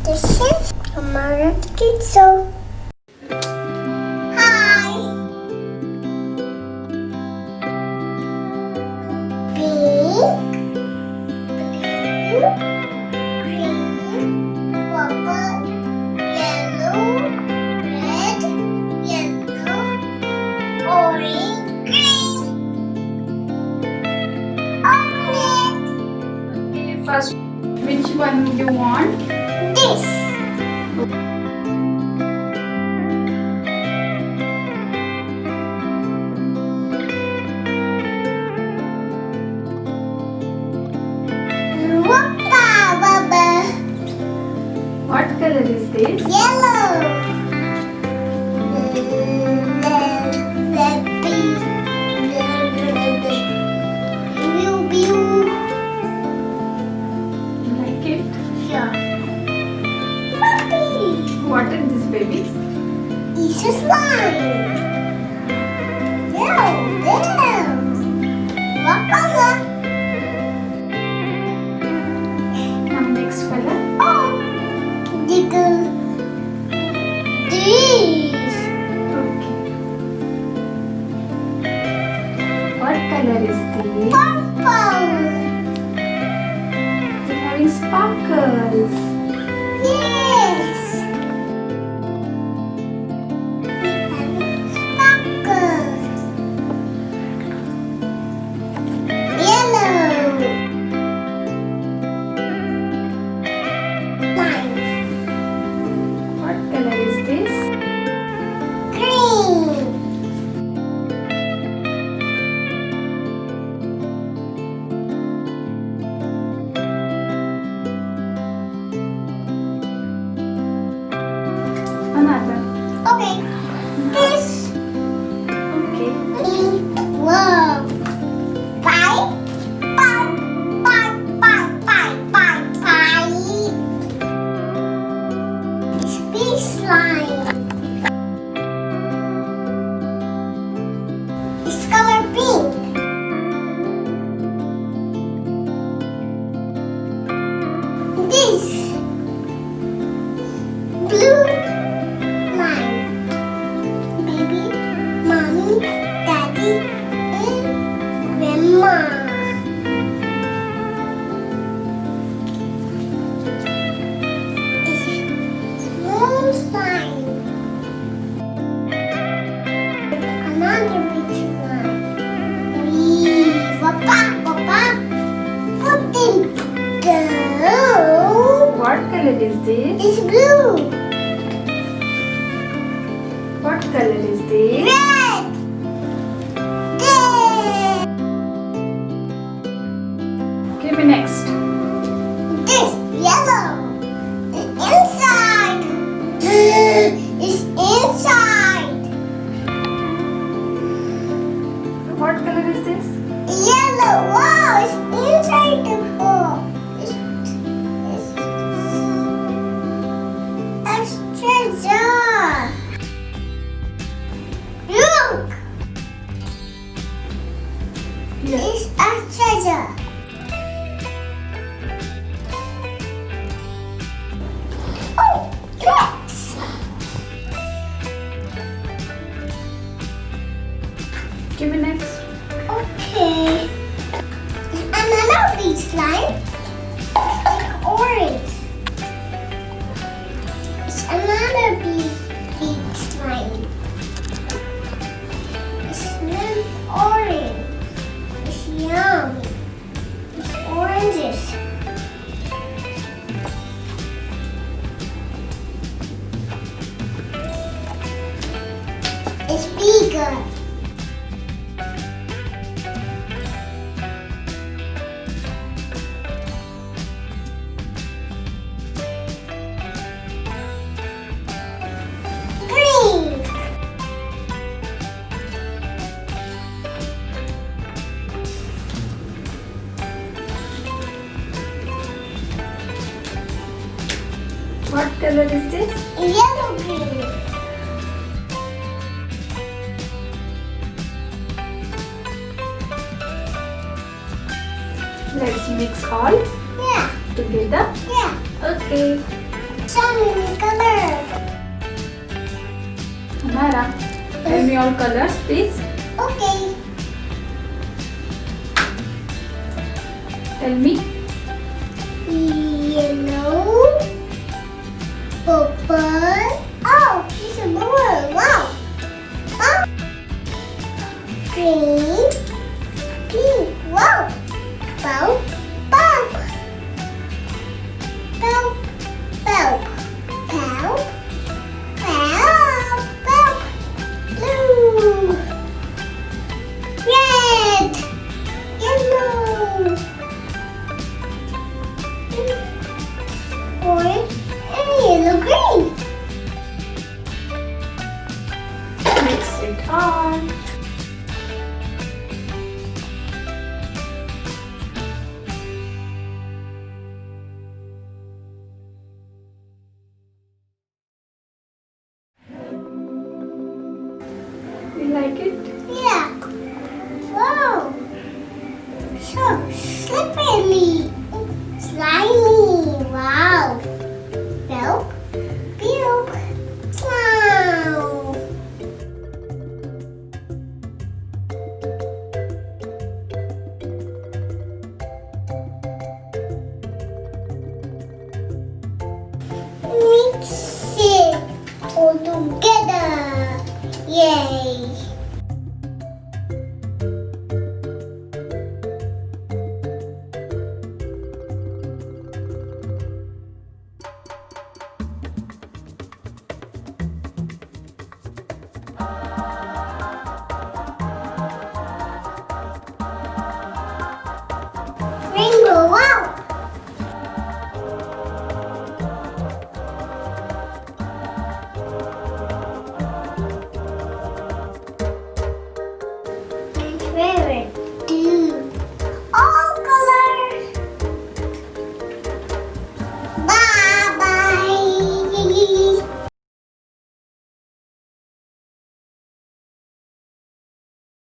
This is AMYRA'S Kitchen. Hi. Pink, blue, green, purple, yellow, red, yellow, orange, green. Orange. Okay, first, which one you want? This. What color is this? Yellow. Blue. You like it? Yeah. Puppy. What is this, baby? It's a slime. There. What color? Now next color. Oh, this. Okay. What color is this? Purple. It's having sparkles. Yes. Sparkles. Yellow. Lime. What color is this? Green. Another. Okay. This. Okay. Whoa. Pie. It's big slime. It's color pink. This. Blue line. Baby, mommy, daddy, and grandma. Small slime. Another big slime. Papa, put it down. What color is this? It's blue. What color is this? Red. Red. Give me next. This yellow. Inside. It's inside. What color is this? Yellow. Wow, it's inside the ball. It's treasure. Look, Yes. it's a treasure. Oh, yes. Give me next. Okay. Another big slime. It's like orange. It's another big slime. It's not orange. It's yum. It's oranges. It's bigger. Green. What color is this? Yellow green. Let's mix all Yeah. together. Yeah. Okay. So many colors. Amara, tell me all colors, please. Okay. Tell me. Yellow, purple. Oh, it's a bubble. Wow. Oh. Green, pink. Wow. Pulp, pulp. Pulp, pulp. Pulp, pulp, pulp. Blue, red, yellow. Orange and yellow green. Mix it on. You like it? Yeah. Wow. So slippery. Slimy. Wow. Milk. Milk. Wow. Mix it all together. Yay. Rainbow, wow! My favorite.